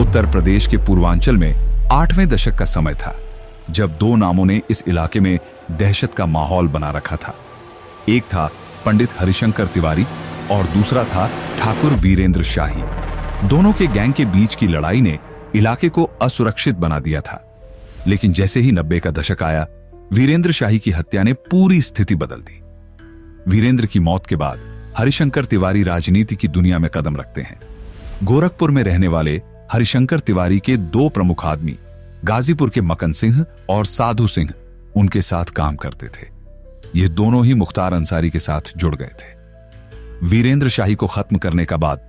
उत्तर प्रदेश के पूर्वांचल में 8वें दशक का समय था, जब दो नामों ने इस इलाके में दहशत का माहौल बना रखा था। एक था पंडित हरिशंकर तिवारी और दूसरा था ठाकुर वीरेंद्र शाही। दोनों के गैंग के बीच की लड़ाई ने इलाके को असुरक्षित बना दिया था। लेकिन जैसे ही 90 का दशक आया, वीरेंद्र शाही की हत्या ने पूरी स्थिति बदल दी। वीरेंद्र की मौत के बाद हरिशंकर तिवारी राजनीति की दुनिया में कदम रखते हैं। गोरखपुर में रहने वाले हरिशंकर तिवारी के दो प्रमुख आदमी, गाजीपुर के मकन सिंह और साधु सिंह, उनके साथ काम करते थे। ये दोनों ही मुख्तार अंसारी के साथ जुड़ गए थे। वीरेंद्र शाही को खत्म करने का बाद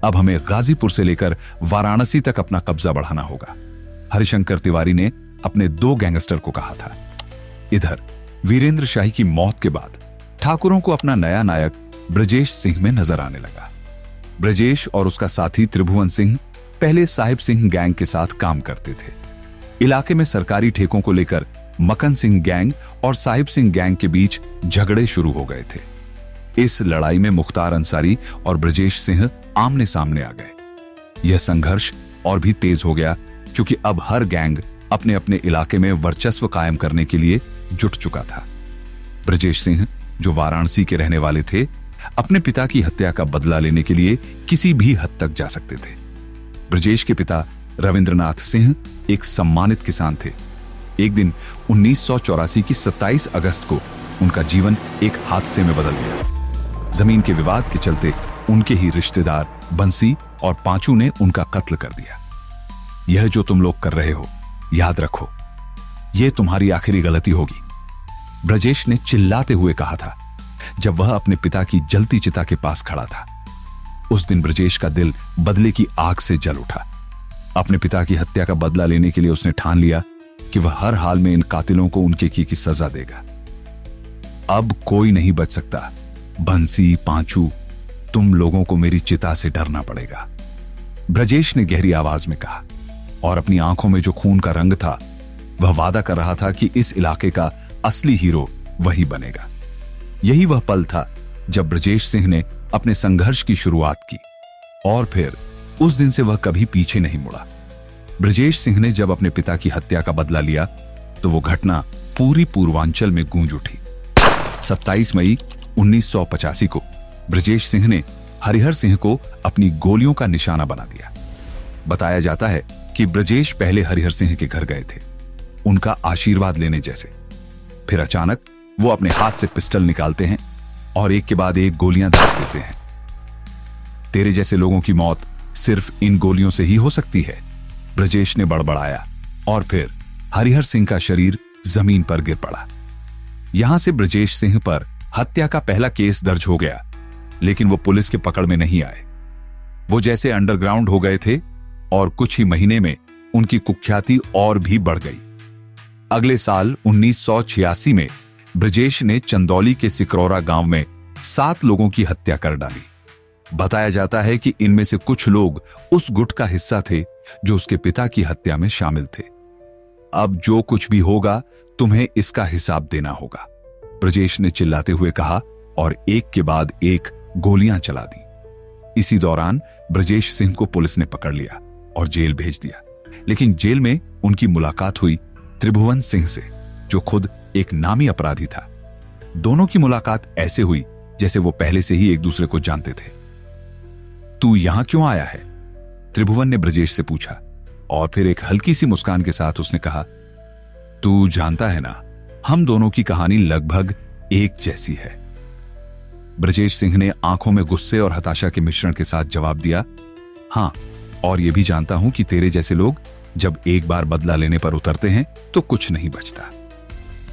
अब हमें गाजीपुर से लेकर वाराणसी तक अपना कब्जा बढ़ाना होगा, हरिशंकर तिवारी ने अपने दो गैंगस्टर को कहा था। इधर वीरेंद्र शाही की मौत के बाद ठाकुरों को अपना नया नायक ब्रजेश सिंह में नजर आने लगा। ब्रजेश और उसका साथी त्रिभुवन सिंह पहले साहिब सिंह गैंग के साथ काम करते थे। इलाके में सरकारी ठेकों को लेकर मकन सिंह गैंग और साहिब सिंह गैंग के बीच झगड़े शुरू हो गए थे। इस लड़ाई में मुख्तार अंसारी और ब्रजेश सिंह आमने सामने आ गए। यह संघर्ष और भी तेज हो गया, क्योंकि अब हर गैंग अपने अपने इलाके में वर्चस्व कायम करने के लिए जुट चुका था। ब्रजेश सिंह, जो वाराणसी के रहने वाले थे, अपने पिता की हत्या का बदला लेने के लिए किसी भी हद तक जा सकते थे। ब्रजेश के पिता रविंद्रनाथ सिंह एक सम्मानित किसान थे। एक दिन 1984 की 27 अगस्त को उनका जीवन एक हादसे में बदल गया। जमीन के विवाद के चलते उनके ही रिश्तेदार बंसी और पांचू ने उनका कत्ल कर दिया। यह जो तुम लोग कर रहे हो, याद रखो, यह तुम्हारी आखिरी गलती होगी, ब्रजेश ने चिल्लाते हुए कहा था, जब वह अपने पिता की जलती चिता के पास खड़ा था। उस दिन ब्रजेश का दिल बदले की आग से जल उठा। अपने पिता की हत्या का बदला लेने के लिए उसने ठान लिया कि वह हर हाल में इन कातिलों को उनके की सजा देगा। अब कोई नहीं बच सकता। बंसी, पांचू, तुम लोगों को मेरी चिता से डरना पड़ेगा, ब्रजेश ने गहरी आवाज में कहा, और अपनी आंखों में जो खून का रंग था, वह वादा कर रहा था कि इस इलाके का असली हीरो वही बनेगा। यही वह पल था जब ब्रजेश सिंह ने अपने संघर्ष की शुरुआत की, और फिर उस दिन से वह कभी पीछे नहीं मुड़ा। ब्रजेश सिंह ने जब अपने पिता की हत्या का बदला लिया, तो वो घटना पूरी पूर्वांचल में गूंज उठी। 27 मई 1985 को ब्रजेश सिंह ने हरिहर सिंह को अपनी गोलियों का निशाना बना दिया। बताया जाता है कि ब्रजेश पहले हरिहर सिंह के घर गए थे, उनका आशीर्वाद लेने जैसे। फिर अचानक वो अपने हाथ से पिस्टल निकालते हैं और एक के बाद एक गोलियां दाग देते हैं। तेरे जैसे लोगों की मौत सिर्फ इन गोलियों से ही हो सकती है, ब्रजेश ने बड़बड़ाया, और फिर हरिहर सिंह का शरीर जमीन पर गिर पड़ा। यहां से ब्रजेश सिंह पर हत्या का पहला केस दर्ज हो गया, लेकिन वो पुलिस के पकड़ में नहीं आए। वो जैसे अंडरग्राउंड हो गए थे, और कुछ ही महीने में उनकी कुख्याति और भी बढ़ गई। अगले साल 1986 में ब्रजेश ने चंदौली के सिकरौरा गांव में 7 लोगों की हत्या कर डाली। बताया जाता है कि इनमें से कुछ लोग उस गुट का हिस्सा थे जो उसके पिता की हत्या में शामिल थे। अब जो कुछ भी होगा, तुम्हें इसका हिसाब देना होगा, ब्रजेश ने चिल्लाते हुए कहा, और एक के बाद एक गोलियां चला दी। इसी दौरान ब्रजेश सिंह को पुलिस ने पकड़ लिया और जेल भेज दिया। लेकिन जेल में उनकी मुलाकात हुई त्रिभुवन सिंह से, जो खुद एक नामी अपराधी था। दोनों की मुलाकात ऐसे हुई जैसे वो पहले से ही एक दूसरे को जानते थे। तू यहां क्यों आया है, त्रिभुवन ने ब्रजेश से पूछा, और फिर एक हल्की सी मुस्कान के साथ उसने कहा, तू जानता है ना, हम दोनों की कहानी लगभग एक जैसी है। ब्रजेश सिंह ने आंखों में गुस्से और हताशा के मिश्रण के साथ जवाब दिया, हां, और यह भी जानता हूं कि तेरे जैसे लोग जब एक बार बदला लेने पर उतरते हैं तो कुछ नहीं बचता।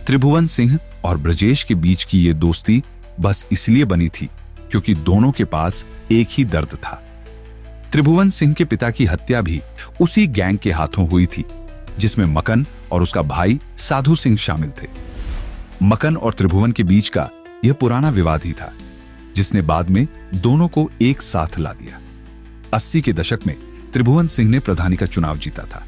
त्रिभुवन सिंह और ब्रजेश के बीच की यह दोस्ती बस इसलिए बनी थी क्योंकि दोनों के पास एक ही दर्द था। त्रिभुवन सिंह के पिता की हत्या भी उसी गैंग के हाथों हुई थी, जिसमें मकन और उसका भाई साधु सिंह शामिल थे। मकन और त्रिभुवन के बीच का यह पुराना विवाद ही था, जिसने बाद में दोनों को एक साथ ला दिया। 80 के दशक में त्रिभुवन सिंह ने प्रधानी का चुनाव जीता था,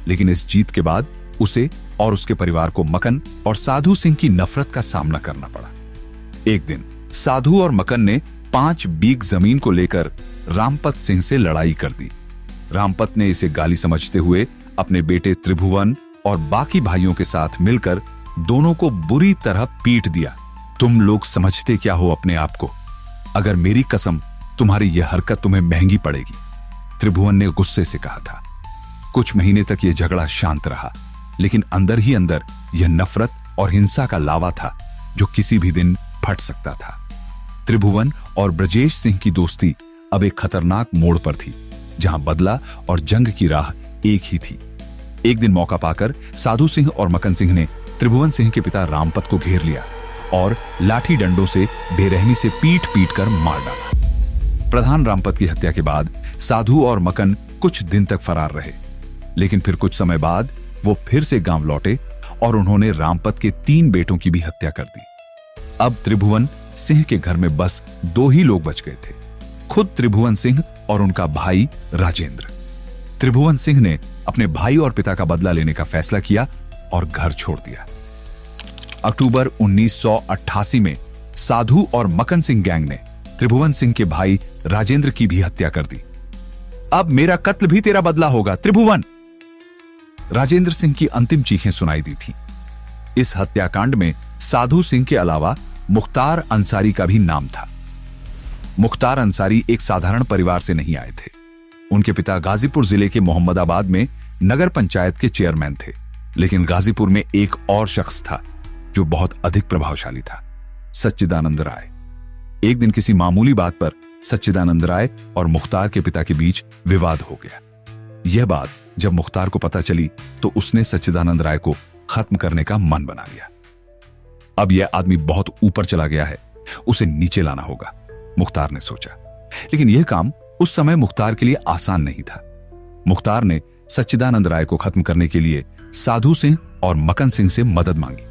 लेकिन इस जीत के बाद उसे और उसके परिवार को मकन और साधु सिंह की नफरत का सामना करना पड़ा। एक दिन साधु और मकन ने 5 बीघ जमीन को लेकर रामपत सिंह से लड़ाई कर दी। रामपत ने इसे गाली समझते हुए अपने बेटे त्रिभुवन और बाकी भाइयों के साथ मिलकर दोनों को बुरी तरह पीट दिया। तुम लोग समझते क्या हो अपने आप को? अगर मेरी कसम, तुम्हारी यह हरकत तुम्हें महंगी पड़ेगी, त्रिभुवन ने गुस्से से कहा था। कुछ महीने तक यह झगड़ा शांत रहा, लेकिन अंदर ही अंदर यह नफरत और हिंसा का लावा था जो किसी भी दिन फट सकता था। त्रिभुवन और ब्रजेश सिंह की दोस्ती अब एक खतरनाक मोड़ पर थी, जहां बदला और जंग की राह एक ही थी। एक दिन मौका पाकर साधु सिंह और मकन सिंह ने त्रिभुवन सिंह के पिता रामपत को घेर लिया और लाठी डंडों से बेरहमी से पीट पीट कर मार डाला। प्रधान रामपत की हत्या के बाद साधु और मकन कुछ दिन तक फरार रहे, लेकिन फिर कुछ समय बाद वो फिर से गांव लौटे और उन्होंने रामपत के 3 बेटों की भी हत्या कर दी। अब त्रिभुवन सिंह के घर में बस 2 ही लोग बच गए थे, खुद त्रिभुवन सिंह और उनका भाई राजेंद्र। त्रिभुवन सिंह ने अपने भाई और पिता का बदला लेने का फैसला किया और घर छोड़ दिया। अक्टूबर 1988 में साधु और मकन सिंह गैंग ने त्रिभुवन सिंह के भाई राजेंद्र की भी हत्या कर दी। अब मेरा कत्ल भी तेरा बदला होगा त्रिभुवन, राजेंद्र सिंह की अंतिम चीखें सुनाई दी थी। इस हत्याकांड में साधु सिंह के अलावा मुख्तार अंसारी का भी नाम था। मुख्तार अंसारी एक साधारण परिवार से नहीं आए थे। उनके पिता गाजीपुर जिले के मोहम्मदाबाद में नगर पंचायत के चेयरमैन थे, लेकिन गाजीपुर में एक और शख्स था जो बहुत अधिक प्रभावशाली था, सच्चिदानंद राय। एक दिन किसी मामूली बात पर सच्चिदानंद राय और मुख्तार के पिता के बीच विवाद हो गया। यह बात जब मुख्तार को पता चली तो उसने सच्चिदानंद राय को खत्म करने का मन बना लिया। अब यह आदमी बहुत ऊपर चला गया है, उसे नीचे लाना होगा, मुख्तार ने सोचा। लेकिन यह काम उस समय मुख्तार के लिए आसान नहीं था। मुख्तार ने सच्चिदानंद राय को खत्म करने के लिए साधु सिंह और मकन सिंह से मदद मांगी।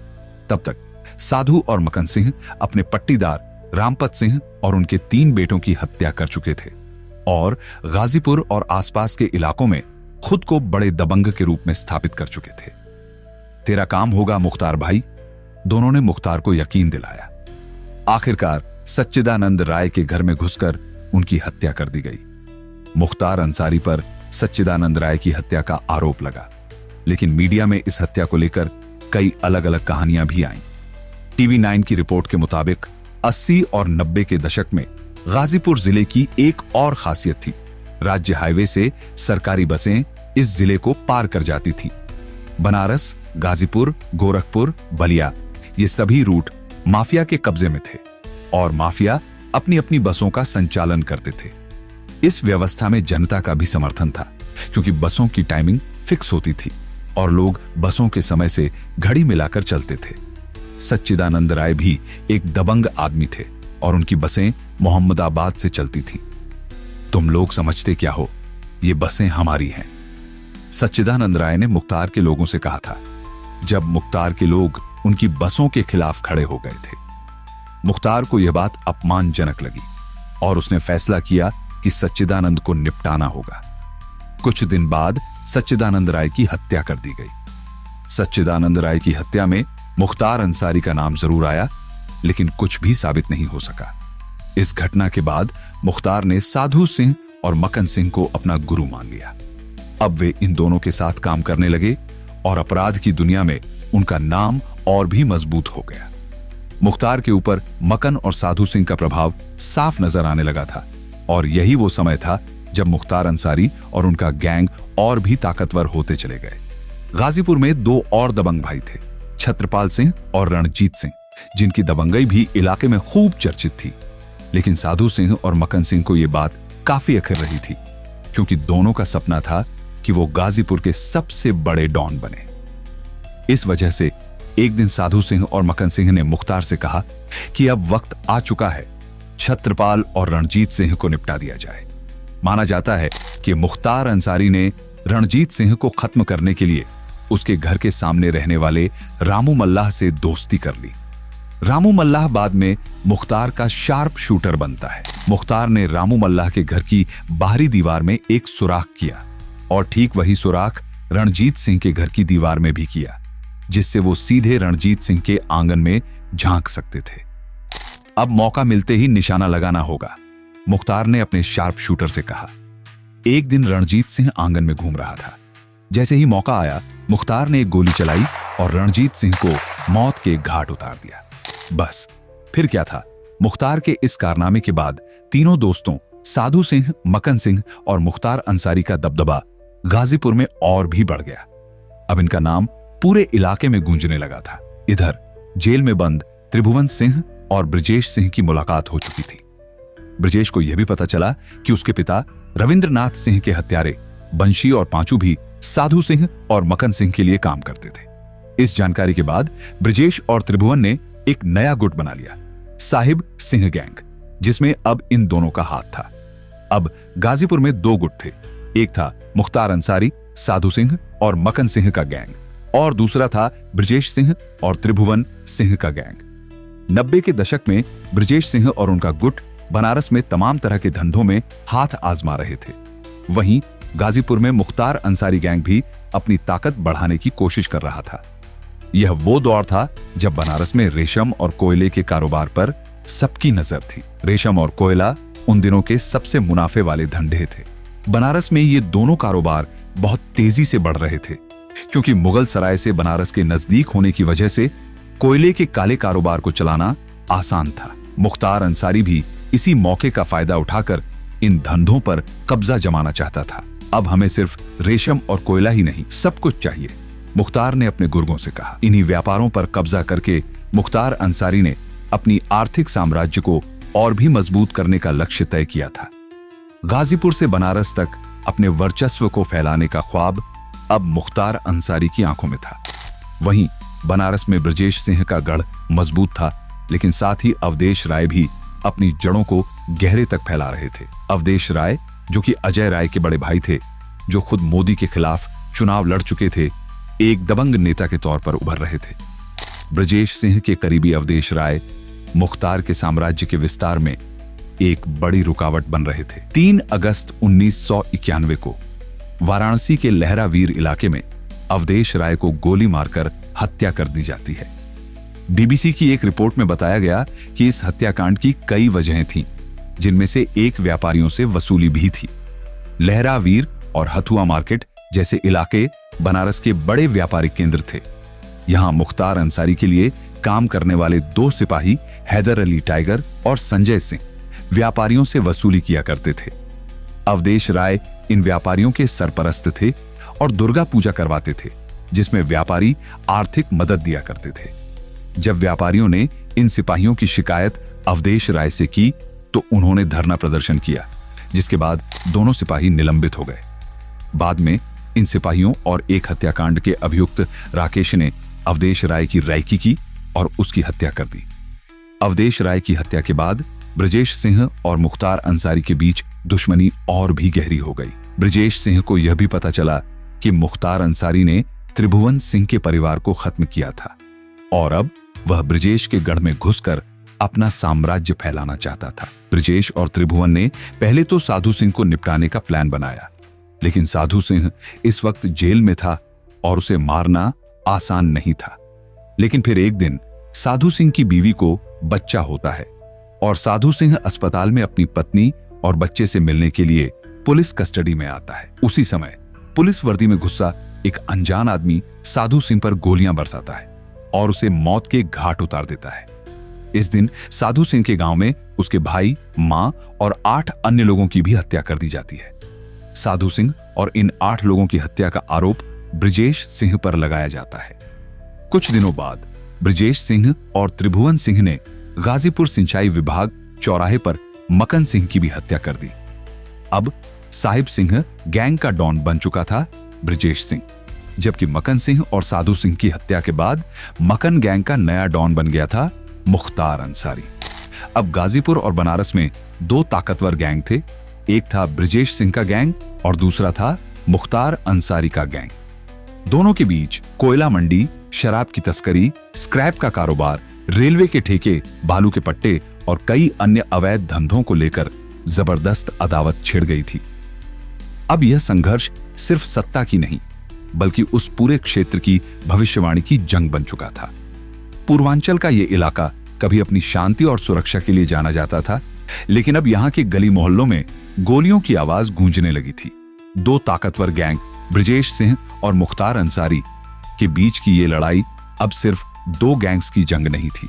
तब तक साधु और मकन सिंह अपने पट्टीदार रामपत सिंह और उनके 3 बेटों की हत्या कर चुके थे और गाजीपुर और आसपास के इलाकों में खुद को बड़े दबंग के रूप में स्थापित कर चुके थे। तेरा काम होगा मुख्तार भाई, दोनों ने मुख्तार को यकीन दिलाया। आखिरकार सच्चिदानंद राय के घर में घुसकर उनकी हत्या कर दी गई। मुख्तार अंसारी पर सच्चिदानंद राय की हत्या का आरोप लगा, लेकिन मीडिया में इस हत्या को लेकर कई अलग अलग कहानियां भी आईं। टीवी 9 की रिपोर्ट के मुताबिक 80 और 90 के दशक में गाजीपुर जिले की एक और खासियत थी। राज्य हाईवे से सरकारी बसें इस जिले को पार कर जाती थीं। बनारस, गाजीपुर, गोरखपुर, बलिया, ये सभी रूट माफिया के कब्जे में थे और माफिया अपनी अपनी बसों का संचालन करते थे। इस व्यवस्था में जनता का भी समर्थन था, क्योंकि बसों की टाइमिंग फिक्स होती थी और लोग बसों के समय से घड़ी मिलाकर चलते थे। सच्चिदानंद राय भी एक दबंग आदमी थे और उनकी बसें मोहम्मदाबाद से चलती थी। तुम लोग समझते क्या हो, ये बसें हमारी हैं, सच्चिदानंद राय ने मुख्तार के लोगों से कहा था, जब मुख्तार के लोग उनकी बसों के खिलाफ खड़े हो गए थे। मुख्तार को यह बात अपमानजनक लगी और उसने फैसला किया कि सच्चिदानंद को निपटाना होगा। कुछ दिन बाद सच्चिदानंद राय की हत्या कर दी गई। सच्चिदानंद राय की हत्या में मुख्तार अंसारी का नाम जरूर आया, लेकिन कुछ भी साबित नहीं हो सका। इस घटना के बाद मुख्तार ने साधु सिंह और मकन सिंह को अपना गुरु मान लिया। अब वे इन दोनों के साथ काम करने लगे और अपराध की दुनिया में उनका नाम और भी मजबूत हो गया। मुख्तार के ऊपर मकन और साधु सिंह का प्रभाव साफ नजर आने लगा था और यही वो समय था जब मुख्तार अंसारी और उनका गैंग और भी ताकतवर होते चले गए। गाजीपुर में 2 और दबंग भाई थे, छत्रपाल सिंह और रणजीत सिंह, जिनकी दबंगई भी इलाके में खूब चर्चित थी। लेकिन साधु सिंह और मकन सिंह को यह बात काफी अखर रही थी, क्योंकि दोनों का सपना था कि वो गाजीपुर के सबसे बड़े डॉन बने। इस वजह से एक दिन साधु सिंह और मकन सिंह ने मुख्तार से कहा कि अब वक्त आ चुका है, छत्रपाल और रणजीत सिंह को निपटा दिया जाए। माना जाता है कि मुख्तार अंसारी ने रणजीत सिंह को खत्म करने के लिए उसके घर के सामने रहने वाले रामू मल्लाह से दोस्ती कर ली। रामू मल्लाह बाद में मुख्तार का शार्प शूटर बनता है। मुख्तार ने रामू मल्लाह के घर की बाहरी दीवार में एक सुराख किया और ठीक वही सुराख रणजीत सिंह के घर की दीवार में भी किया, जिससे वो सीधे रणजीत सिंह के आंगन में झांक सकते थे। अब मौका मिलते ही निशाना लगाना होगा, मुख्तार ने अपने शार्प शूटर से कहा। एक दिन रणजीत सिंह आंगन में घूम रहा था। जैसे ही मौका आया, मुख्तार ने एक गोली चलाई और रणजीत सिंह को मौत के घाट उतार दिया। बस फिर क्या था, मुख्तार के इस कारनामे के बाद तीनों दोस्तों साधु सिंह, मकन सिंह और मुख्तार अंसारी का दबदबा गाजीपुर में और भी बढ़ गया। अब इनका नाम पूरे इलाके में गूंजने लगा था। इधर जेल में बंद त्रिभुवन सिंह और ब्रजेश सिंह की मुलाकात हो चुकी थी। ब्रजेश को यह भी पता चला कि उसके पिता रविंद्रनाथ सिंह के हत्यारे बंशी और पांचू भी साधु सिंह और मकन सिंह के लिए काम करते थे। इस जानकारी के बाद ब्रजेश और त्रिभुवन ने एक नया गुट बना लिया, साहिब सिंह गैंग, जिसमें अब इन दोनों का हाथ था। अब गाजीपुर में दो गुट थे। एक था मुख्तार अंसारी, साधु सिंह और मकन सिंह का गैंग, और दूसरा था ब्रजेश सिंह और त्रिभुवन सिंह का गैंग। 90 के दशक में ब्रजेश सिंह और उनका गुट बनारस में तमाम तरह के धंधों में हाथ आजमा रहे थे। वहीं गाजीपुर में मुख्तार अंसारी गैंग भी अपनी ताकत बढ़ाने की कोशिश कर रहा था। यह वो दौर था जब बनारस में रेशम और कोयले के कारोबार पर सबकी नजर थी। रेशम और कोयला उन दिनों के सबसे मुनाफे वाले धंधे थे। बनारस में ये दोनों कारोबार बहुत तेजी से बढ़ रहे थे, क्योंकि मुगल सराय से बनारस के नजदीक होने की वजह से कोयले के काले कारोबार को चलाना आसान था। मुख्तार अंसारी भी इसी मौके का फायदा उठाकर इन धंधों पर कब्जा जमाना चाहता था। अब हमें सिर्फ रेशम और कोयला ही नहीं, सब कुछ चाहिए, मुख्तार ने अपने गुर्गों से कहा। इन्हीं व्यापारों पर कब्जा करके मुख्तार अंसारी ने अपनी आर्थिक साम्राज्य को और भी मजबूत करने का लक्ष्य तय किया था। गाजीपुर से बनारस तक अपने वर्चस्व को फैलाने का ख्वाब अब मुख्तार अंसारी की आंखों में था। वहीं बनारस में ब्रजेश सिंह का गढ़ मजबूत था, लेकिन साथ ही अवधेश राय भी अपनी जड़ों को गहरे तक फैला रहे थे। अवधेश राय, जो कि अजय राय के बड़े भाई थे, जो खुद मोदी के खिलाफ चुनाव लड़ चुके थे, एक दबंग नेता के तौर पर उभर रहे थे। ब्रजेश सिंह के करीबी अवधेश राय मुख्तार के साम्राज्य के विस्तार में एक बड़ी रुकावट बन रहे थे। 3 अगस्त 1991 को वाराणसी के लहरावीर इलाके में अवधेश राय को गोली मारकर हत्या कर दी जाती है। बीबीसी की एक रिपोर्ट में बताया गया कि इस हत्याकांड की कई वजहें थीं, जिनमें से एक व्यापारियों से वसूली भी थी। लहरावीर और हथुआ मार्केट जैसे इलाके बनारस के बड़े व्यापारिक केंद्र थे। यहां मुख्तार अंसारी के लिए काम करने वाले 2 सिपाही हैदर अली टाइगर और संजय सिंह व्यापारियों से वसूली किया करते थे। अवधेश राय इन व्यापारियों के सरपरस्त थे और दुर्गा पूजा करवाते थे, जिसमें व्यापारी आर्थिक मदद दिया करते थे। जब व्यापारियों ने इन सिपाहियों की शिकायत अवधेश राय से की तो उन्होंने धरना प्रदर्शन किया, जिसके बाद दोनों सिपाही निलंबित हो गए। बाद में इन सिपाहियों और एक हत्याकांड के अभियुक्त राकेश ने अवधेश राय की रैकी की और उसकी हत्या कर दी। अवधेश राय की हत्या के बाद ब्रजेश सिंह और मुख्तार अंसारी के बीच दुश्मनी और भी गहरी हो गई। ब्रजेश सिंह को यह भी पता चला कि मुख्तार अंसारी ने त्रिभुवन सिंह के परिवार को खत्म किया था और अब वह ब्रजेश के गढ़ में घुसकर अपना साम्राज्य फैलाना चाहता था। ब्रजेश और त्रिभुवन ने पहले तो साधु सिंह को निपटाने का प्लान बनाया, लेकिन साधु सिंह इस वक्त जेल में था और उसे मारना आसान नहीं था। लेकिन फिर एक दिन साधु सिंह की बीवी को बच्चा होता है और साधु सिंह अस्पताल में अपनी पत्नी और बच्चे से मिलने के लिए पुलिस कस्टडी में आता है। उसी समय पुलिस वर्दी में घुसा एक अनजान आदमी साधु सिंह पर गोलियां बरसाता है और उसे मौत के घाट उतार देता है। इस दिन साधु सिंह के गांव में उसके भाई, मां और 8 अन्य लोगों की भी हत्या कर दी जाती है। साधु सिंह और इन 8 लोगों की हत्या का आरोप ब्रजेश सिंह पर लगाया जाता है। कुछ दिनों बाद ब्रजेश सिंह और त्रिभुवन सिंह ने गाजीपुर सिंचाई विभाग चौराहे पर मकन सिंह की भी हत्या कर दी। अब साहिब सिंह गैंग का डॉन बन चुका था ब्रजेश सिंह, जबकि मकन सिंह और साधु सिंह की हत्या के बाद मकन गैंग का नया डॉन बन गया था मुख्तार अंसारी। अब गाजीपुर और बनारस में 2 ताकतवर गैंग थे। एक था ब्रजेश सिंह का गैंग और दूसरा था मुख्तार अंसारी का गैंग। दोनों के बीच कोयला मंडी, शराब की तस्करी, स्क्रैप का कारोबार, रेलवे के ठेके, बालू के पट्टे और कई अन्य अवैध धंधों को लेकर जबरदस्त अदावत छिड़ गई थी। अब यह संघर्ष सिर्फ सत्ता की नहीं, बल्कि उस पूरे क्षेत्र की भविष्यवाणी की जंग बन चुका था। पूर्वांचल का यह इलाका कभी अपनी शांति और सुरक्षा के लिए जाना जाता था, लेकिन अब यहां के गली मोहल्लों में गोलियों की आवाज गूंजने लगी थी। दो ताकतवर गैंग ब्रजेश सिंह और मुख्तार अंसारी के बीच की ये लड़ाई अब सिर्फ दो गैंग्स की जंग नहीं थी,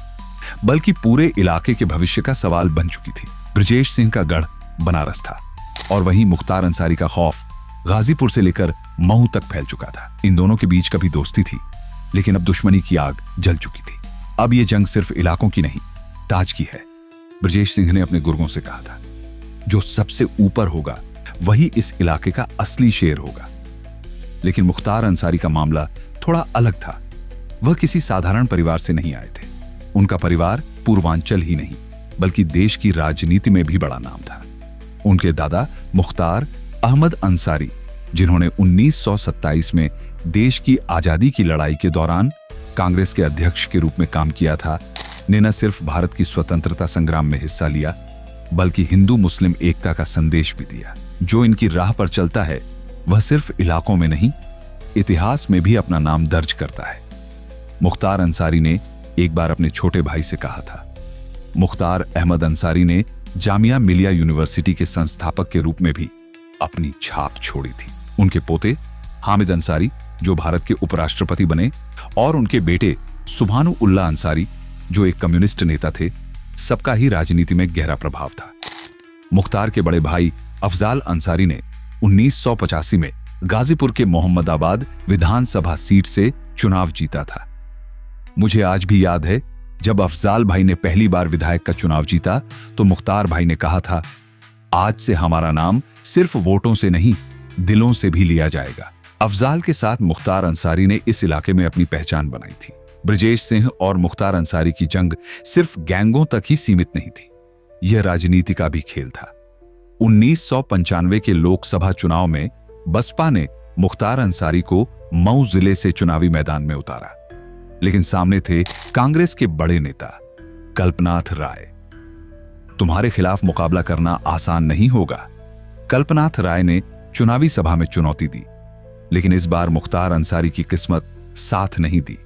बल्कि पूरे इलाके के भविष्य का सवाल बन चुकी थी। ब्रजेश सिंह का गढ़ बनारस था और वहीं मुख्तार अंसारी का खौफ गाजीपुर से लेकर महू तक फैल चुका था। इन दोनों के बीच कभी दोस्ती थी, लेकिन अब दुश्मनी की आग जल चुकी थी। अब यह जंग सिर्फ इलाकों की नहीं, ताज की है। ब्रजेश सिंह ने अपने गुर्गों से कहा था, जो सबसे ऊपर होगा वही इस इलाके का असली शेर होगा। लेकिन मुख्तार अंसारी का मामला थोड़ा अलग था। वह किसी साधारण परिवार से नहीं आए थे। उनका परिवार पूर्वांचल ही नहीं, बल्कि देश की राजनीति में भी बड़ा नाम था। उनके दादा मुख्तार अहमद अंसारी, जिन्होंने 1927 में देश की आजादी की लड़ाई के दौरान कांग्रेस के अध्यक्ष के रूप में काम किया था, ने न सिर्फ भारत की स्वतंत्रता संग्राम में हिस्सा लिया, बल्कि हिंदू मुस्लिम एकता का संदेश भी दिया। जो इनकी राह पर चलता है वह सिर्फ इलाकों में नहीं, इतिहास में भी अपना नाम दर्ज करता है। मुख्तार अंसारी ने एक बार अपने छोटे भाई से कहा था। मुख्तार अहमद अंसारी ने जामिया मिलिया यूनिवर्सिटी के संस्थापक के रूप में भी अपनी छाप छोड़ी थी। उनके पोते हामिद अंसारी, जो भारत के उपराष्ट्रपति बने, और उनके बेटे सुभानु उल्लाह अंसारी, जो एक कम्युनिस्ट नेता थे, सबका ही राजनीति में गहरा प्रभाव था। मुख्तार के बड़े भाई अफजाल अंसारी ने 1985 में गाजीपुर के मोहम्मदाबाद विधानसभा सीट से चुनाव जीता था। मुझे आज भी याद है, जब अफजाल भाई ने पहली बार विधायक का चुनाव जीता तो मुख्तार भाई ने कहा था, आज से हमारा नाम सिर्फ वोटों से नहीं, दिलों से भी लिया जाएगा। अफजाल के साथ मुख्तार अंसारी ने इस इलाके में अपनी पहचान बनाई थी। ब्रजेश सिंह और मुख्तार अंसारी की जंग सिर्फ गैंगों तक ही सीमित नहीं थी, यह राजनीति का भी खेल था। 1995 के लोकसभा चुनाव में बसपा ने मुख्तार अंसारी को मऊ जिले से चुनावी मैदान में उतारा, लेकिन सामने थे कांग्रेस के बड़े नेता कल्पनाथ राय। तुम्हारे खिलाफ मुकाबला करना आसान नहीं होगा, कल्पनाथ राय ने चुनावी सभा में चुनौती दी। लेकिन इस बार मुख्तार अंसारी की किस्मत साथ नहीं दी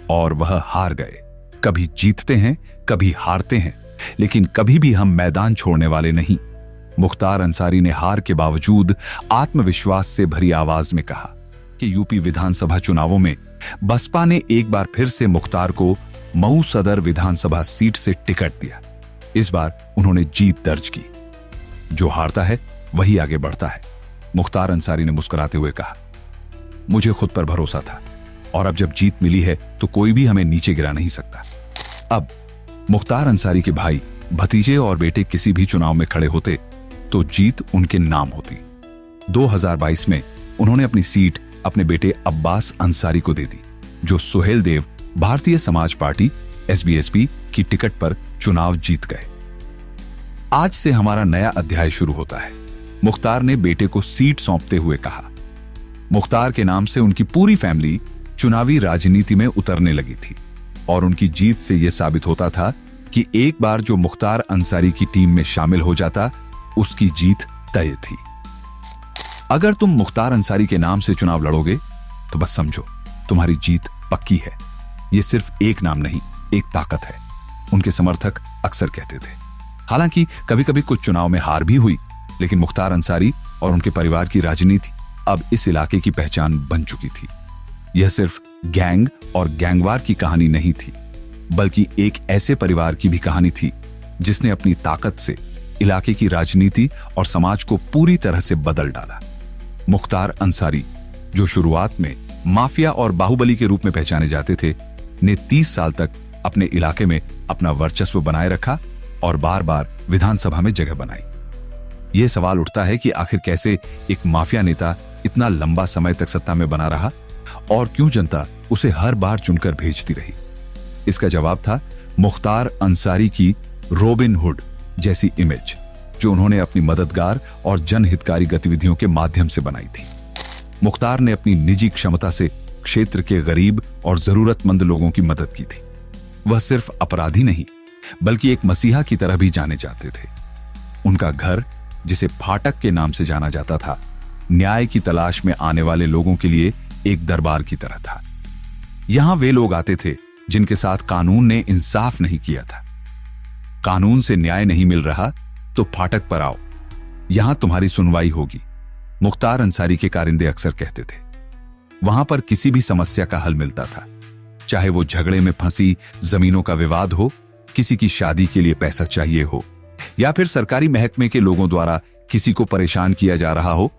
और वह हार गए। कभी जीतते हैं, कभी हारते हैं, लेकिन कभी भी हम मैदान छोड़ने वाले नहीं। मुख्तार अंसारी ने हार के बावजूद आत्मविश्वास से भरी आवाज में कहा कि यूपी विधानसभा चुनावों में बसपा ने एक बार फिर से मुख्तार को मऊ सदर विधानसभा सीट से टिकट दिया। इस बार उन्होंने जीत दर्ज की। जो हारता है वही आगे बढ़ता है, मुख्तार अंसारी ने मुस्कुराते हुए कहा। मुझे खुद पर भरोसा था और अब जब जीत मिली है तो कोई भी हमें नीचे गिरा नहीं सकता। अब मुख्तार अंसारी के भाई, भतीजे और बेटे किसी भी चुनाव में खड़े होते तो जीत उनके नाम होती। 2022 में उन्होंने अपनी सीट अपने बेटे अब्बास अंसारी को दे दी, जो सुहेल देव भारतीय समाज पार्टी SBSP की टिकट पर चुनाव जीत गए। आज से हमारा नया अध्याय शुरू होता है, मुख्तार ने बेटे को सीट सौंपते हुए कहा। मुख्तार के नाम से उनकी पूरी फैमिली चुनावी राजनीति में उतरने लगी थी और उनकी जीत से यह साबित होता था कि एक बार जो मुख्तार अंसारी की टीम में शामिल हो जाता, उसकी जीत तय थी। अगर तुम मुख्तार अंसारी के नाम से चुनाव लड़ोगे तो बस समझो तुम्हारी जीत पक्की है। यह सिर्फ एक नाम नहीं, एक ताकत है, उनके समर्थक अक्सर कहते थे। हालांकि कभी कभी कुछ चुनाव में हार भी हुई, लेकिन मुख्तार अंसारी और उनके परिवार की राजनीति अब इस इलाके की पहचान बन चुकी थी। यह सिर्फ गैंग और गैंगवार की कहानी नहीं थी, बल्कि एक ऐसे परिवार की भी कहानी थी जिसने अपनी ताकत से इलाके की राजनीति और समाज को पूरी तरह से बदल डाला। मुख्तार अंसारी, जो शुरुआत में माफिया और बाहुबली के रूप में पहचाने जाते थे, ने 30 साल तक अपने इलाके में अपना वर्चस्व बनाए रखा और बार बार विधानसभा में जगह बनाई। यह सवाल उठता है कि आखिर कैसे एक माफिया नेता इतना लंबा समय तक सत्ता में बना रहा और क्यों जनता उसे हर बार चुनकर भेजती रही। इसका जवाब था मुख्तार अंसारी की रॉबिन हुड जैसी इमेज, जो उन्होंने अपनी मददगार और जनहितकारी गतिविधियों के माध्यम से बनाई थी। मुख्तार ने अपनी निजी क्षमता से क्षेत्र के गरीब और जरूरतमंद लोगों की मदद की थी। वह सिर्फ अपराधी नहीं, बल्कि एक मसीहा की तरह भी जाने जाते थे। उनका घर, जिसे फाटक के नाम से जाना जाता था, न्याय की तलाश में आने वाले लोगों के लिए एक दरबार की तरह था। यहां वे लोग आते थे जिनके साथ कानून ने इंसाफ नहीं किया था। कानून से न्याय नहीं मिल रहा तो फाटक पर आओ, यहां तुम्हारी सुनवाई होगी, मुख्तार अंसारी के कारिंदे अक्सर कहते थे। वहां पर किसी भी समस्या का हल मिलता था, चाहे वो झगड़े में फंसी जमीनों का विवाद हो, किसी की शादी के लिए पैसा चाहिए हो, या फिर सरकारी महकमे के लोगों द्वारा किसी को परेशान किया जा रहा हो।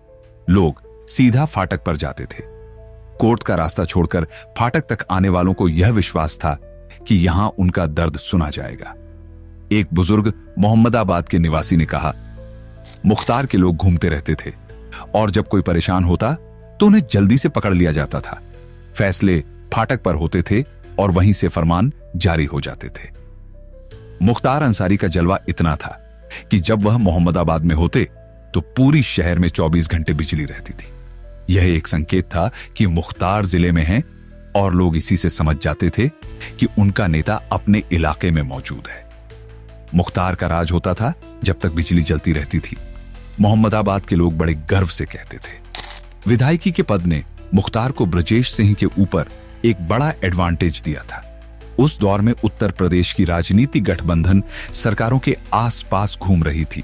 लोग सीधा फाटक पर जाते थे। कोर्ट का रास्ता छोड़कर फाटक तक आने वालों को यह विश्वास था कि यहां उनका दर्द सुना जाएगा। एक बुजुर्ग मोहम्मदाबाद के निवासी ने कहा, मुख्तार के लोग घूमते रहते थे और जब कोई परेशान होता तो उन्हें जल्दी से पकड़ लिया जाता था। फैसले फाटक पर होते थे और वहीं से फरमान जारी हो जाते थे। मुख्तार अंसारी का जलवा इतना था कि जब वह मोहम्मदाबाद में होते तो पूरी शहर में 24 घंटे बिजली रहती थी। यह एक संकेत था कि मुख्तार जिले में हैं और लोग इसी से समझ जाते थे कि उनका नेता अपने इलाके में मौजूद है। मुख्तार का राज होता था जब तक बिजली जलती रहती थी। मोहम्मदाबाद के लोग बड़े गर्व से कहते थे। विधायकी के पद ने मुख्तार को ब्रजेश सिंह के ऊपर एक बड़ा एडवांटेज दिया था। उस दौर में उत्तर प्रदेश की राजनीतिक गठबंधन सरकारों के आसपास घूम रही थी।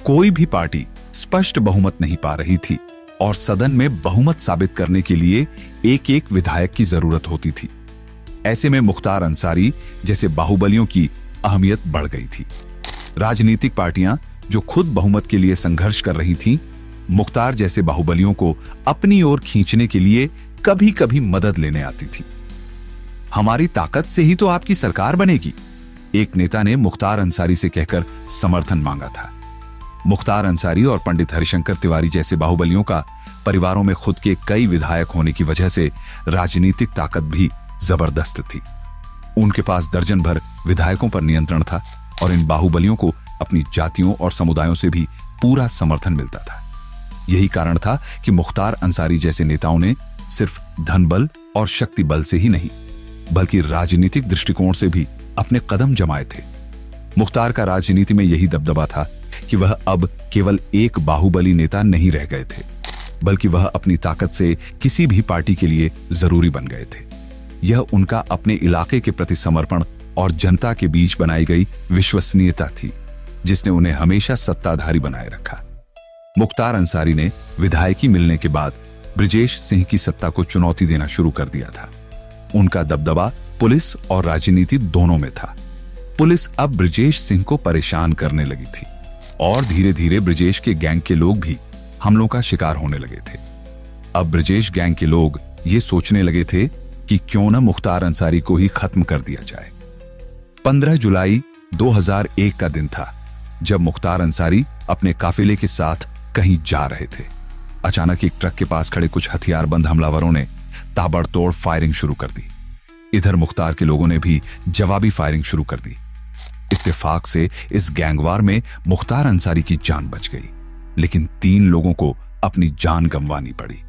कोई भी पार्टी स्पष्ट बहुमत नहीं पा रही थी और सदन में बहुमत साबित करने के लिए एक एक विधायक की जरूरत होती थी। ऐसे में मुख्तार अंसारी जैसे बाहुबलियों की अहमियत बढ़ गई थी। राजनीतिक पार्टियां जो खुद बहुमत के लिए संघर्ष कर रही थीं, मुख्तार जैसे बाहुबलियों को अपनी ओर खींचने के लिए कभी कभी मदद लेने आती थी। हमारी ताकत से ही तो आपकी सरकार बनेगी, एक नेता ने मुख्तार अंसारी से कहकर समर्थन मांगा था। मुख्तार अंसारी और पंडित हरिशंकर तिवारी जैसे बाहुबलियों का परिवारों में खुद के कई विधायक होने की वजह से राजनीतिक ताकत भी जबरदस्त थी। उनके पास दर्जन भर विधायकों पर नियंत्रण था और इन बाहुबलियों को अपनी जातियों और समुदायों से भी पूरा समर्थन मिलता था। यही कारण था कि मुख्तार अंसारी जैसे नेताओं ने सिर्फ धन बल और शक्ति बल से ही नहीं, बल्कि राजनीतिक दृष्टिकोण से भी अपने कदम जमाए थे। मुख्तार का राजनीति में यही दबदबा था कि वह अब केवल एक बाहुबली नेता नहीं रह गए थे, बल्कि वह अपनी ताकत से किसी भी पार्टी के लिए जरूरी बन गए थे। यह उनका अपने इलाके के प्रति समर्पण और जनता के बीच बनाई गई विश्वसनीयता थी, जिसने उन्हें हमेशा सत्ताधारी बनाए रखा। मुख्तार अंसारी ने विधायकी मिलने के बाद ब्रजेश सिंह की सत्ता को चुनौती देना शुरू कर दिया था। उनका दबदबा पुलिस और राजनीति दोनों में था। पुलिस अब ब्रजेश सिंह को परेशान करने लगी थी और धीरे धीरे ब्रजेश के गैंग के लोग भी हमलों का शिकार होने लगे थे। अब ब्रजेश गैंग के लोग ये सोचने लगे थे कि क्यों न मुख्तार अंसारी को ही खत्म कर दिया जाए। 15 जुलाई 2001 का दिन था जब मुख्तार अंसारी अपने काफिले के साथ कहीं जा रहे थे। अचानक एक ट्रक के पास खड़े कुछ हथियारबंद हमलावरों ने ताबड़तोड़ फायरिंग शुरू कर दी। इधर मुख्तार के लोगों ने भी जवाबी फायरिंग शुरू कर दी। इत्तेफाक से इस गैंगवार में मुख्तार अंसारी की जान बच गई, लेकिन 3 लोगों को अपनी जान गंवानी पड़ी।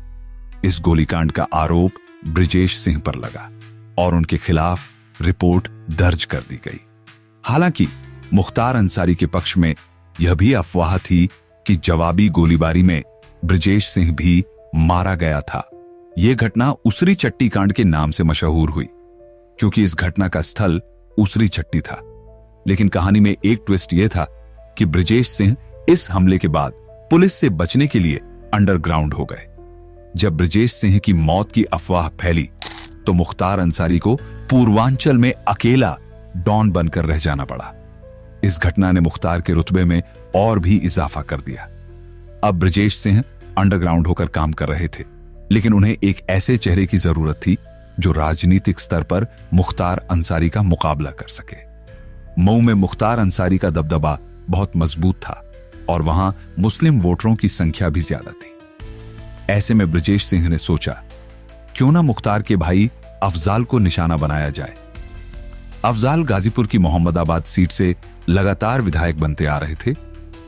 इस गोलीकांड का आरोप ब्रजेश सिंह पर लगा और उनके खिलाफ रिपोर्ट दर्ज कर दी गई। हालांकि मुख्तार अंसारी के पक्ष में यह भी अफवाह थी कि जवाबी गोलीबारी में ब्रजेश सिंह भी मारा गया था। यह घटना उसरी चट्टी कांड के नाम से मशहूर हुई, क्योंकि इस घटना का स्थल उसरी चट्टी था। लेकिन कहानी में एक ट्विस्ट यह था कि ब्रजेश सिंह इस हमले के बाद पुलिस से बचने के लिए अंडरग्राउंड हो गए। जब ब्रजेश सिंह की मौत की अफवाह फैली तो मुख्तार अंसारी को पूर्वांचल में अकेला डॉन बनकर रह जाना पड़ा। इस घटना ने मुख्तार के रुतबे में और भी इजाफा कर दिया। अब ब्रजेश सिंह अंडरग्राउंड होकर काम कर रहे थे, लेकिन उन्हें एक ऐसे चेहरे की जरूरत थी जो राजनीतिक स्तर पर मुख्तार अंसारी का मुकाबला कर सके। मऊ में मुख्तार अंसारी का दबदबा बहुत मजबूत था और वहां मुस्लिम वोटरों की संख्या भी ज्यादा थी। ऐसे में ब्रजेश सिंह ने सोचा, क्यों ना मुख्तार के भाई अफजाल को निशाना बनाया जाए। अफजाल गाजीपुर की मोहम्मदाबाद सीट से लगातार विधायक बनते आ रहे थे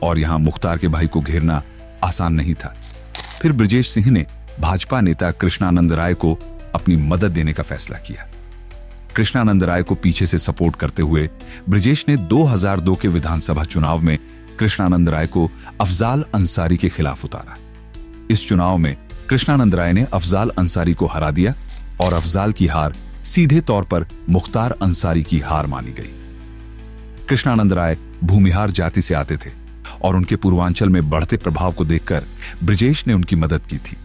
और यहां मुख्तार के भाई को घेरना आसान नहीं था। फिर ब्रजेश सिंह ने भाजपा नेता कृष्णानंद राय को अपनी मदद देने का फैसला किया। कृष्णानंद राय को पीछे से सपोर्ट करते हुए ब्रजेश ने 2002 के विधानसभा चुनाव में कृष्णानंद राय को अफजाल अंसारी के खिलाफ उतारा। इस चुनाव में कृष्णानंद राय ने अफजाल अंसारी को हरा दिया और अफजाल की हार सीधे तौर पर मुख्तार अंसारी की हार मानी गई। कृष्णानंद राय भूमिहार जाति से आते थे और उनके पूर्वांचल में बढ़ते प्रभाव को देखकर ब्रजेश ने उनकी मदद की थी।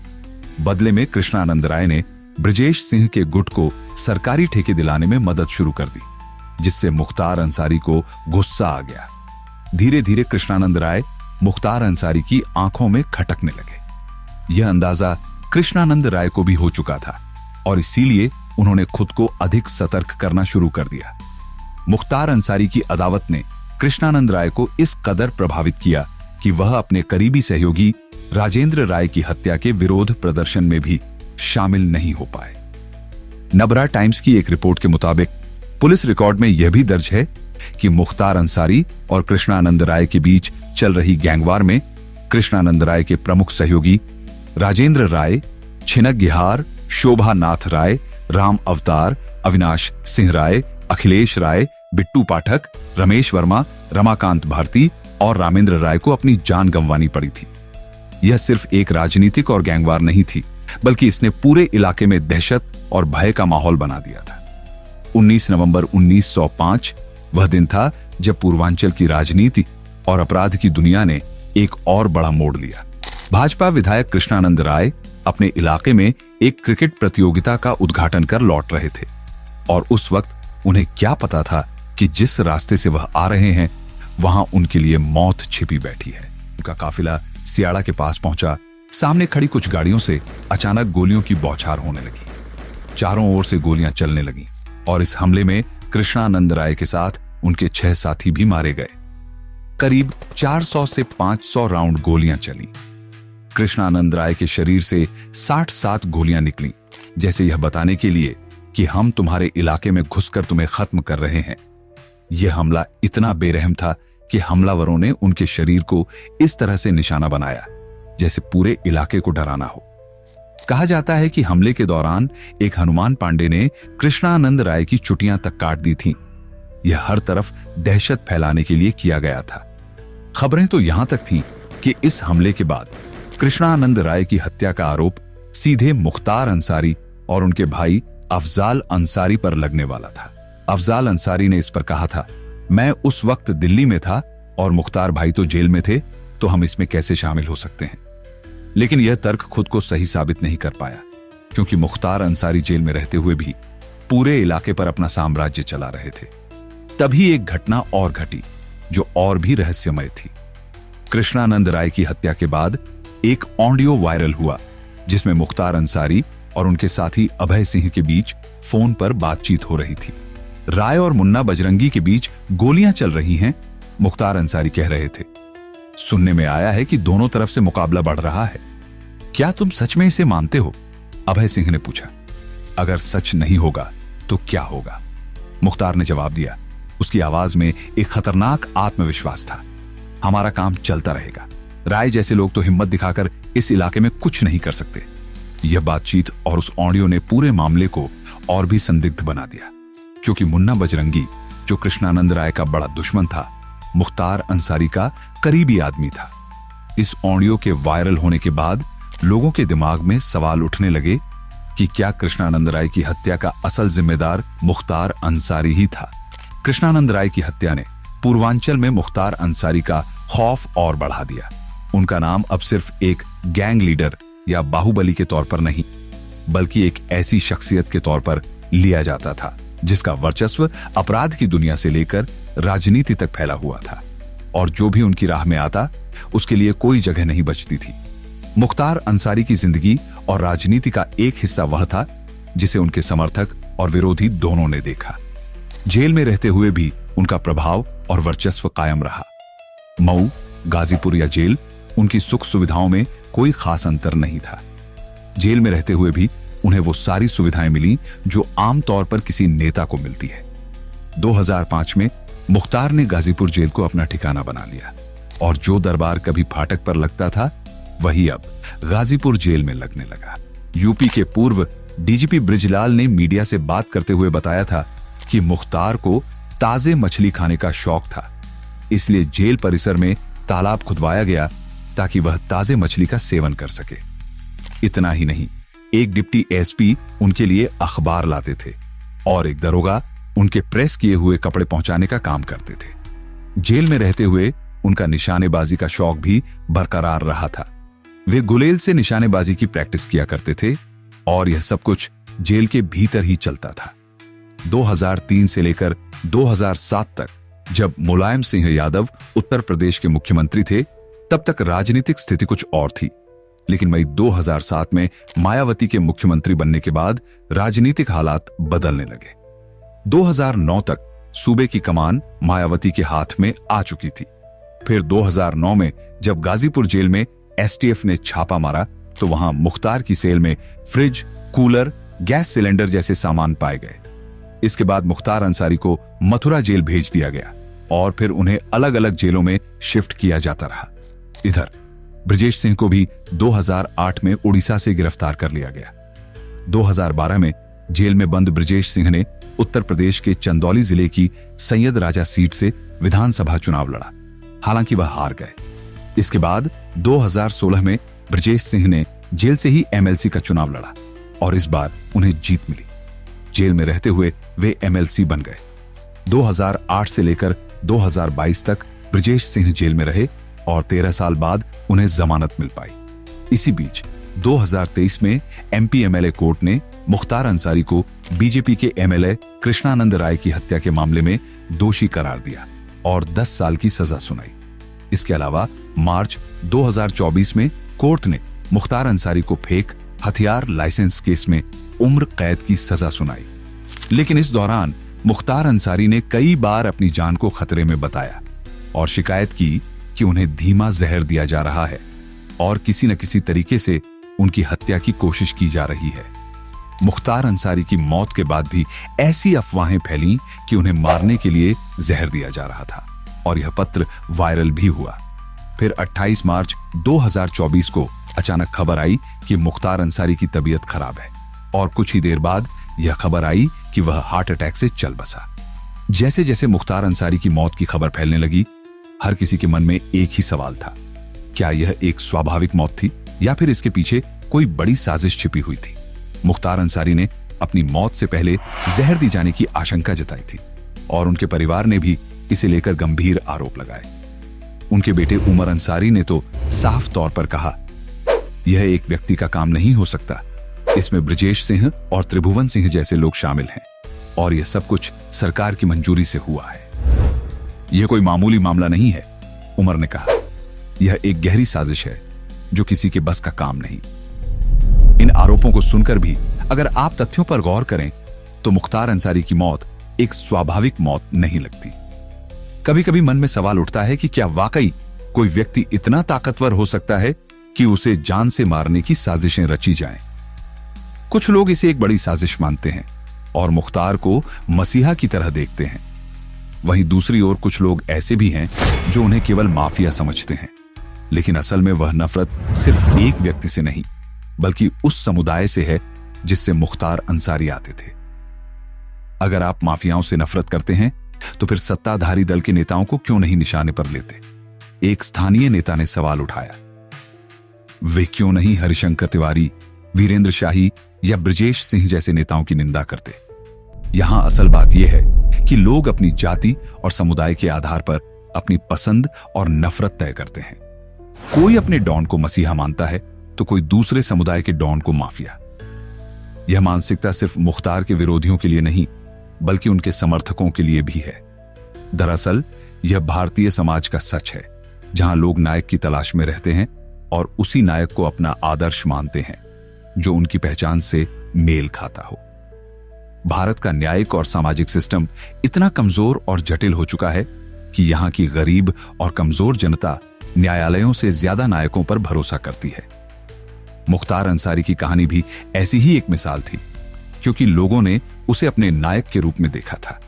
बदले में कृष्णानंद राय ने ब्रजेश सिंह के गुट को सरकारी ठेके दिलाने में मदद शुरू कर दी, जिससे मुख्तार अंसारी को गुस्सा आ गया। धीरे धीरे कृष्णानंद राय मुख्तार अंसारी की आंखों में खटकने लगे। यह अंदाजा कृष्णानंद राय को भी हो चुका था और इसीलिए उन्होंने खुद को अधिक सतर्क करना शुरू कर दिया। मुख्तार अंसारी की अदावत ने कृष्णानंद राय को इस कदर प्रभावित किया कि वह अपने करीबी सहयोगी राजेंद्र राय की हत्या के विरोध प्रदर्शन में भी शामिल नहीं हो पाए। नबरा टाइम्स की एक रिपोर्ट के मुताबिक पुलिस रिकॉर्ड में यह भी दर्ज है कि मुख्तार अंसारी और कृष्णानंद राय के बीच चल रही गैंगवार में कृष्णानंद राय के प्रमुख सहयोगी राजेंद्र राय, छिनक गिहार, शोभा नाथ राय, राम अवतार, अविनाश सिंह राय, अखिलेश राय, बिट्टू पाठक, रमेश वर्मा, रमाकांत भारती और रामेंद्र राय को अपनी जान गंवानी पड़ी थी। यह सिर्फ एक राजनीतिक और गैंगवार नहीं थी, बल्कि इसने पूरे इलाके में दहशत और भय का माहौल बना दिया था। 19 नवंबर 1905 वह दिन था जब पूर्वांचल की राजनीति और अपराध की दुनिया ने एक और बड़ा मोड़ लिया। भाजपा विधायक कृष्णानंद राय अपने इलाके में एक क्रिकेट प्रतियोगिता का उद्घाटन कर लौट रहे थे और उस वक्त उन्हें क्या पता था कि जिस रास्ते से वह आ रहे हैं वहां उनके लिए मौत छिपी बैठी है। उनका काफिला सियाड़ा के पास पहुंचा। सामने खड़ी कुछ गाड़ियों से अचानक गोलियों की बौछार होने लगी। चारों ओर से गोलियां चलने लगीं और इस हमले में कृष्णानंद राय के साथ उनके 6 साथी भी मारे गए। करीब 400 से 500 राउंड गोलियां चली। कृष्णानंद राय के शरीर से 60-60 गोलियां निकली, जैसे यह बताने के लिए कि हम तुम्हारे इलाके में घुसकर तुम्हें खत्म कर रहे हैं। यह हमला इतना बेरहम था कि हमलावरों ने उनके शरीर को इस तरह से निशाना बनाया जैसे पूरे इलाके को डराना हो। कहा जाता है कि हमले के दौरान एक हनुमान पांडे ने कृष्णानंद राय की चुटियां तक काट दी थीं। यह हर तरफ दहशत फैलाने के लिए किया गया था। खबरें तो यहां तक थीं कि इस हमले के बाद कृष्णानंद राय की हत्या का आरोप सीधे मुख्तार अंसारी और उनके भाई अफजाल अंसारी पर लगने वाला था। अफजाल अंसारी ने इस पर कहा था, मैं उस वक्त दिल्ली में था और मुख्तार भाई तो जेल में थे, तो हम इसमें कैसे शामिल हो सकते हैं। लेकिन यह तर्क खुद को सही साबित नहीं कर पाया, क्योंकि मुख्तार अंसारी जेल में रहते हुए भी पूरे इलाके पर अपना साम्राज्य चला रहे थे। तभी एक घटना और घटी जो और भी रहस्यमय थी। कृष्णानंद राय की हत्या के बाद एक ऑडियो वायरल हुआ जिसमें मुख्तार अंसारी और उनके साथी अभय सिंह के बीच फोन पर बातचीत हो रही थी। राय और मुन्ना बजरंगी के बीच गोलियां चल रही हैं, मुख्तार अंसारी कह रहे थे। सुनने में आया है कि दोनों तरफ से मुकाबला बढ़ रहा है। क्या तुम सच में इसे मानते हो? अभय सिंह ने पूछा। अगर सच नहीं होगा तो क्या होगा? मुख्तार ने जवाब दिया। उसकी आवाज में एक खतरनाक आत्मविश्वास था। हमारा काम चलता रहेगा। राय जैसे लोग तो हिम्मत दिखाकर इस इलाके में कुछ नहीं कर सकते। यह बातचीत और उस ऑडियो ने पूरे मामले को और भी संदिग्ध बना दिया, क्योंकि मुन्ना बजरंगी, जो कृष्णानंद राय का बड़ा दुश्मन था, मुख्तार अंसारी का करीबी आदमी था। इस ऑडियो के वायरल होने के बाद लोगों के दिमाग में सवाल उठने लगे कि क्या कृष्णानंद राय की हत्या का असल जिम्मेदार मुख्तार अंसारी ही था। कृष्णानंद राय की हत्या ने पूर्वांचल में मुख्तार अंसारी का खौफ और बढ़ा दिया। उनका नाम अब सिर्फ एक गैंग लीडर या बाहुबली के तौर पर नहीं, बल्कि एक ऐसी शख्सियत के तौर पर लिया जाता था जिसका वर्चस्व अपराध की दुनिया से लेकर राजनीति तक फैला हुआ था, और जो भी उनकी राह में आता उसके लिए कोई जगह नहीं बचती थी। मुख्तार अंसारी की जिंदगी और राजनीति का एक हिस्सा वह था जिसे उनके समर्थक और विरोधी दोनों ने देखा। जेल में रहते हुए भी उनका प्रभाव और वर्चस्व कायम रहा। मऊ, गाजीपुर या जेल, उनकी सुख सुविधाओं में कोई खास अंतर नहीं था। जेल में रहते हुए भी उन्हें वो सारी सुविधाएं मिली जो आमतौर पर किसी नेता को मिलती है। 2005 में मुख्तार ने गाजीपुर जेल को अपना ठिकाना बना लिया, और जो दरबार कभी फाटक पर लगता था वही अब गाजीपुर जेल में लगने लगा। यूपी के पूर्व डीजीपी ब्रिजलाल ने मीडिया से बात करते हुए बताया था कि मुख्तार को ताजे मछली खाने का शौक था, इसलिए जेल परिसर में तालाब खुदवाया गया ताकि वह ताजे मछली का सेवन कर सके। इतना ही नहीं, एक डिप्टी एसपी उनके लिए अखबार लाते थे और एक दरोगा उनके प्रेस किए हुए कपड़े पहुंचाने का काम करते थे। जेल में रहते हुए उनका निशानेबाजी का शौक भी बरकरार रहा था। वे गुलेल से निशानेबाजी की प्रैक्टिस किया करते थे और यह सब कुछ जेल के भीतर ही चलता था। 2003 से लेकर 2007 तक जब मुलायम सिंह यादव उत्तर प्रदेश के मुख्यमंत्री थे, तब तक राजनीतिक स्थिति कुछ और थी। लेकिन मई 2007 में मायावती के मुख्यमंत्री बनने के बाद राजनीतिक हालात बदलने लगे। 2009 तक सूबे की कमान मायावती के हाथ में आ चुकी थी। फिर 2009 में जब गाजीपुर जेल में एसटीएफ ने छापा मारा तो वहां मुख्तार की सेल में फ्रिज, कूलर, गैस सिलेंडर जैसे सामान पाए गए। इसके बाद मुख्तार अंसारी को मथुरा जेल भेज दिया गया और फिर उन्हें अलग अलग जेलों में शिफ्ट किया जाता रहा। इधर ब्रजेश सिंह को भी 2008 में उड़ीसा से गिरफ्तार कर लिया गया। 2012 में जेल में बंद ब्रजेश सिंह ने उत्तर प्रदेश के चंदौली जिले की सैयद राजा सीट से विधानसभा चुनाव लड़ा। हालांकि वह हार गए। इसके बाद 2016 में ब्रजेश सिंह ने जेल से ही एमएलसी का चुनाव लड़ा और इस बार उन्हें जीत मिली। जेल में रहते हुए वे एमएलसी बन गए। 2008 से लेकर 2022 तक ब्रजेश सिंह जेल में रहे और 13 साल बाद उन्हें जमानत मिल पाई। इसी बीच 2023 में एमपी एमएलए कोर्ट ने मुख्तार अंसारी को बीजेपी के एमएलए कृष्णानंद राय की हत्या के मामले में दोषी करार दिया और 10 साल की सजा सुनाई। इसके अलावा मार्च 2024 में कोर्ट ने मुख्तार अंसारी को फेक हथियार लाइसेंस केस में उम्र कैद की सजा सुनाई। लेकिन इस दौरान मुख्तार अंसारी ने कई बार अपनी जान को खतरे में बताया और शिकायत की कि उन्हें धीमा जहर दिया जा रहा है और किसी न किसी तरीके से उनकी हत्या की कोशिश की जा रही है। मुख्तार अंसारी की मौत के बाद भी ऐसी अफवाहें फैलीं कि उन्हें मारने के लिए जहर दिया जा रहा था और यह पत्र वायरल भी हुआ। फिर 28 मार्च 2024 को अचानक खबर आई कि मुख्तार अंसारी की तबीयत खराब है और कुछ ही देर बाद यह खबर आई कि वह हार्ट अटैक से चल बसा। जैसे जैसे मुख्तार अंसारी की मौत की खबर फैलने लगी, हर किसी के मन में एक ही सवाल था, क्या यह एक स्वाभाविक मौत थी या फिर इसके पीछे कोई बड़ी साजिश छिपी हुई थी। मुख्तार अंसारी ने अपनी मौत से पहले जहर दी जाने की आशंका जताई थी और उनके परिवार ने भी इसे लेकर गंभीर आरोप लगाए। उनके बेटे उमर अंसारी ने तो साफ तौर पर कहा, यह एक व्यक्ति का काम नहीं हो सकता, इसमें ब्रजेश सिंह और त्रिभुवन सिंह जैसे लोग शामिल हैं और यह सब कुछ सरकार की मंजूरी से हुआ है। यह कोई मामूली मामला नहीं है, उमर ने कहा। यह एक गहरी साजिश है जो किसी के बस का काम नहीं। इन आरोपों को सुनकर भी अगर आप तथ्यों पर गौर करें तो मुख्तार अंसारी की मौत एक स्वाभाविक मौत नहीं लगती। कभी कभी मन में सवाल उठता है कि क्या वाकई कोई व्यक्ति इतना ताकतवर हो सकता है कि उसे जान से मारने की साजिशें रची जाएं। कुछ लोग इसे एक बड़ी साजिश मानते हैं और मुख्तार को मसीहा की तरह देखते हैं। वहीं दूसरी ओर कुछ लोग ऐसे भी हैं जो उन्हें केवल माफिया समझते हैं, लेकिन असल में वह नफरत सिर्फ एक व्यक्ति से नहीं बल्कि उस समुदाय से है जिससे मुख्तार अंसारी आते थे। अगर आप माफियाओं से नफरत करते हैं तो फिर सत्ताधारी दल के नेताओं को क्यों नहीं निशाने पर लेते। एक स्थानीय नेता ने सवाल उठाया, वे क्यों नहीं हरिशंकर तिवारी, वीरेंद्र शाही या ब्रजेश सिंह जैसे नेताओं की निंदा करते। यहां असल बात यह है कि लोग अपनी जाति और समुदाय के आधार पर अपनी पसंद और नफरत तय करते हैं। कोई अपने डॉन को मसीहा मानता है तो कोई दूसरे समुदाय के डॉन को माफिया। यह मानसिकता सिर्फ मुख्तार के विरोधियों के लिए नहीं बल्कि उनके समर्थकों के लिए भी है। दरअसल यह भारतीय समाज का सच है, जहां लोग नायक की तलाश में रहते हैं और उसी नायक को अपना आदर्श मानते हैं जो उनकी पहचान से मेल खाता हो। भारत का न्यायिक और सामाजिक सिस्टम इतना कमजोर और जटिल हो चुका है कि यहां की गरीब और कमजोर जनता न्यायालयों से ज्यादा नायकों पर भरोसा करती है। मुख्तार अंसारी की कहानी भी ऐसी ही एक मिसाल थी, क्योंकि लोगों ने उसे अपने नायक के रूप में देखा था,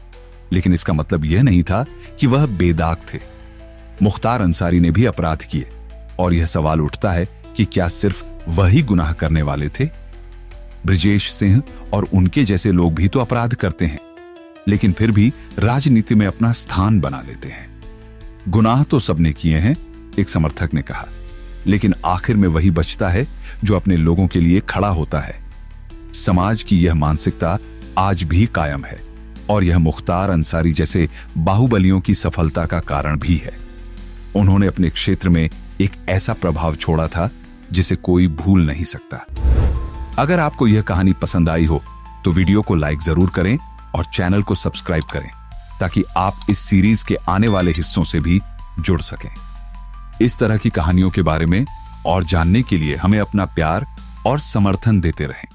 लेकिन इसका मतलब यह नहीं था कि वह बेदाग थे। मुख्तार अंसारी ने भी अपराध किए और यह सवाल उठता है कि क्या सिर्फ वही गुनाह करने वाले थे। ब्रजेश सिंह और उनके जैसे लोग भी तो अपराध करते हैं, लेकिन फिर भी राजनीति में अपना स्थान बना लेते हैं। गुनाह तो सबने किए हैं, एक समर्थक ने कहा, लेकिन आखिर में वही बचता है जो अपने लोगों के लिए खड़ा होता है। समाज की यह मानसिकता आज भी कायम है और यह मुख्तार अंसारी जैसे बाहुबलियों की सफलता का कारण भी है। उन्होंने अपने क्षेत्र में एक ऐसा प्रभाव छोड़ा था जिसे कोई भूल नहीं सकता। अगर आपको यह कहानी पसंद आई हो तो वीडियो को लाइक जरूर करें और चैनल को सब्सक्राइब करें ताकि आप इस सीरीज के आने वाले हिस्सों से भी जुड़ सकें। इस तरह की कहानियों के बारे में और जानने के लिए हमें अपना प्यार और समर्थन देते रहें।